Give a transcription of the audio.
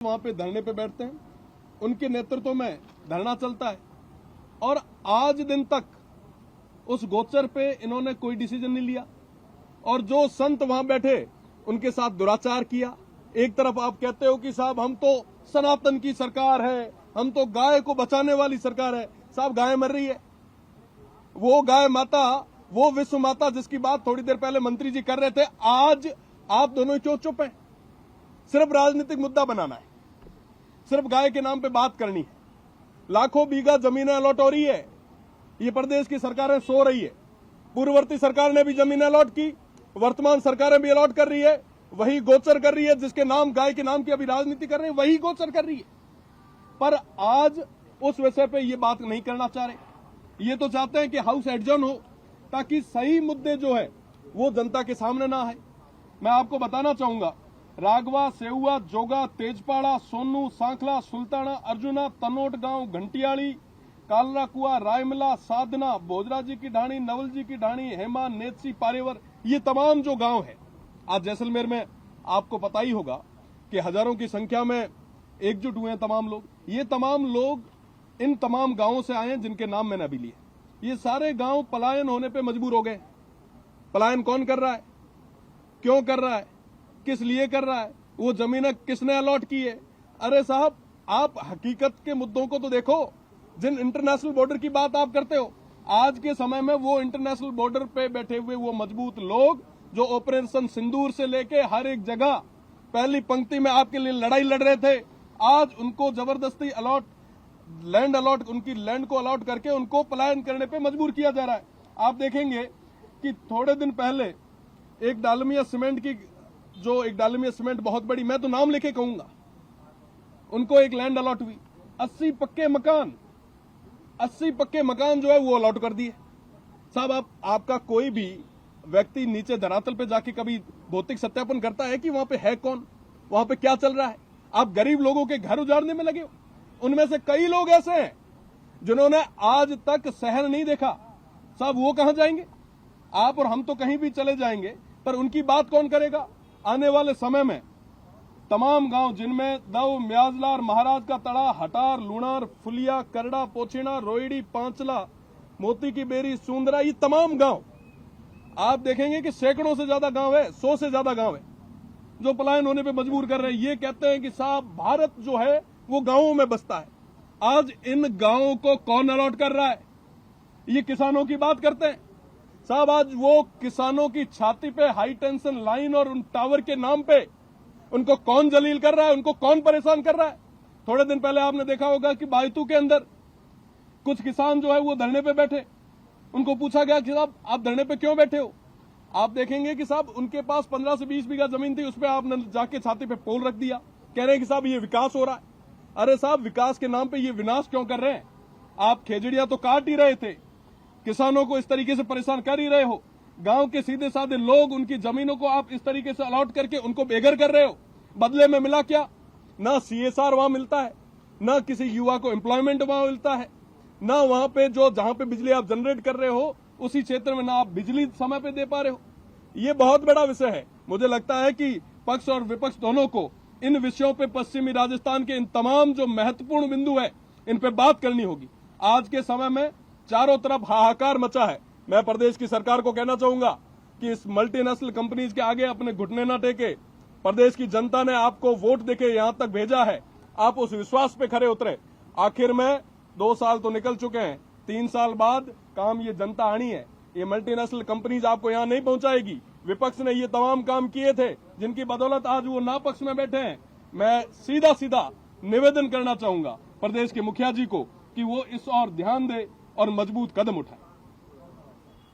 वहां पे धरने पे बैठते हैं, उनके नेतृत्व में धरना चलता है और आज दिन तक उस गोचर पे इन्होंने कोई डिसीजन नहीं लिया। और जो संत वहां बैठे उनके साथ दुराचार किया। एक तरफ आप कहते हो कि साहब हम तो सनातन की सरकार है, हम तो गाय को बचाने वाली सरकार है। साहब गाय मर रही है, वो गाय माता, वो विश्व माता जिसकी बात थोड़ी देर पहले मंत्री जी कर रहे थे, आज आप दोनों क्यों चुप हैं? सिर्फ राजनीतिक मुद्दा बनाना है, सिर्फ गाय के नाम पे बात करनी है। लाखों बीघा जमीनें अलॉट हो रही है, ये प्रदेश की सरकारें सो रही है। पूर्ववर्ती सरकार ने भी जमीनें अलॉट की, वर्तमान सरकारें भी अलॉट कर रही है। वही गोचर कर रही है जिसके नाम गाय के नाम की अभी राजनीति कर रहे हैं, वही गोचर कर रही है। पर आज उस विषय पे ये बात नहीं करना चाह रहे। ये तो चाहते हैं कि हाउस एडजर्न हो ताकि सही मुद्दे जो है वो जनता के सामने ना आए। मैं आपको बताना चाहूंगा, रागवा, सेहुआ, जोगा, तेजपाड़ा, सोनू, सांखला, सुल्ताना, अर्जुना, तनोट गांव, घंटियाली, कालरा कुआ, रायमला, साधना, भोजरा जी की ढाणी, नवल जी की ढाणी, हेमा, नेतसी, पारेवर, ये तमाम जो गांव है, आज जैसलमेर में आपको पता ही होगा कि हजारों की संख्या में एकजुट हुए हैं तमाम लोग। ये तमाम लोग इन तमाम गांवों से आए हैं जिनके नाम मैंने अभी लिए। ये सारे गांव पलायन होने पे मजबूर हो गए। पलायन कौन कर रहा है, क्यों कर रहा है, किस लिए कर रहा है, वो जमीनें किसने अलॉट की है? अरे साहब, आप हकीकत के मुद्दों को तो देखो। जिन इंटरनेशनल बॉर्डर की बात आप करते हो, आज के समय में वो इंटरनेशनल बॉर्डर पे बैठे हुए वो मजबूत लोग जो ऑपरेशन सिंदूर से लेके हर एक जगह पहली पंक्ति में आपके लिए लड़ाई लड़ रहे थे, आज उनको जबरदस्ती उनकी लैंड को अलॉट करके उनको पलायन करने पे मजबूर किया जा रहा है। आप देखेंगे कि थोड़े दिन पहले एक डालमिया सीमेंट बहुत बड़ी, मैं तो नाम लेके कहूंगा, उनको एक लैंड अलॉट हुई। 80 पक्के मकान जो है वो अलॉट कर दिए। साहब, आपका कोई भी व्यक्ति नीचे धरातल पे जाके कभी भौतिक सत्यापन करता है कि वहां पे है कौन, वहां पे क्या चल रहा है? आप गरीब लोगों के घर उजाड़ने में लगे हो। उनमें से कई लोग ऐसे हैं जिन्होंने आज तक शहर नहीं देखा। साहब, वो कहां जाएंगे? आप और हम तो कहीं भी चले जाएंगे, पर उनकी बात कौन करेगा? आने वाले समय में तमाम गांव जिनमें दव, म्याजलार, महाराज का तड़ा, हटार, लुणार, फुलिया, करड़ा, पोछिना, रोहिड़ी, पांचला, मोती की बेरी, सूंदरा, ये तमाम गांव आप देखेंगे कि सैकड़ों से ज्यादा गांव है, 100 से ज्यादा गांव है जो पलायन होने पे मजबूर कर रहे हैं। ये कहते हैं कि साहब भारत जो है वो गांवों में बसता है। आज इन गांवों को कौन अलॉट कर रहा है? ये किसानों की बात करते हैं। साहब, आज वो किसानों की छाती पे हाई टेंशन लाइन और उन टावर के नाम पे उनको कौन जलील कर रहा है, उनको कौन परेशान कर रहा है? थोड़े दिन पहले आपने देखा होगा कि बायतू के अंदर कुछ किसान जो है वो धरने पे बैठे। उनको पूछा गया कि साहब आप धरने पे क्यों बैठे हो? आप देखेंगे कि साहब उनके पास 15 से 20 बीघा जमीन थी, उस पर आपने जाके छाती पे पोल रख दिया। कह रहे हैं कि साहब ये विकास हो रहा है। अरे साहब, विकास के नाम पे ये विनाश क्यों कर रहे हैं? आप खेजड़ियां तो काट ही रहे थे, किसानों को इस तरीके से परेशान कर ही रहे हो। गांव के सीधे साधे लोग, उनकी जमीनों को आप इस तरीके से अलॉट करके उनको बेघर कर रहे हो। बदले में मिला क्या? ना CSR वहां मिलता है, ना किसी युवा को एम्प्लॉयमेंट वहां मिलता है, ना वहां पे जहां पे बिजली आप जनरेट कर रहे हो उसी क्षेत्र में ना आप बिजली समय पे दे पा रहे हो। ये बहुत बड़ा विषय है। मुझे लगता है कि पक्ष और विपक्ष दोनों को इन विषयों पे पश्चिमी राजस्थान के इन तमाम जो महत्वपूर्ण बिंदु है इन पे बात करनी होगी। आज के समय में चारों तरफ हाहाकार मचा है। मैं प्रदेश की सरकार को कहना चाहूंगा कि इस मल्टीनेशनल कंपनीज के आगे अपने घुटने न टेके। प्रदेश की जनता ने आपको वोट देके यहां तक भेजा है, आप उस विश्वास पे खरे उतरे। आखिर में 2 साल तो निकल चुके हैं, 3 साल बाद काम ये जनता आनी है। ये मल्टीनेशनल कंपनीज आपको यहाँ नहीं पहुंचाएगी। विपक्ष ने ये तमाम काम किए थे जिनकी बदौलत आज वो ना पक्ष में बैठे हैं। मैं सीधा निवेदन करना चाहूंगा प्रदेश के मुखिया जी को कि वो इस और ध्यान दे और मजबूत कदम उठाए।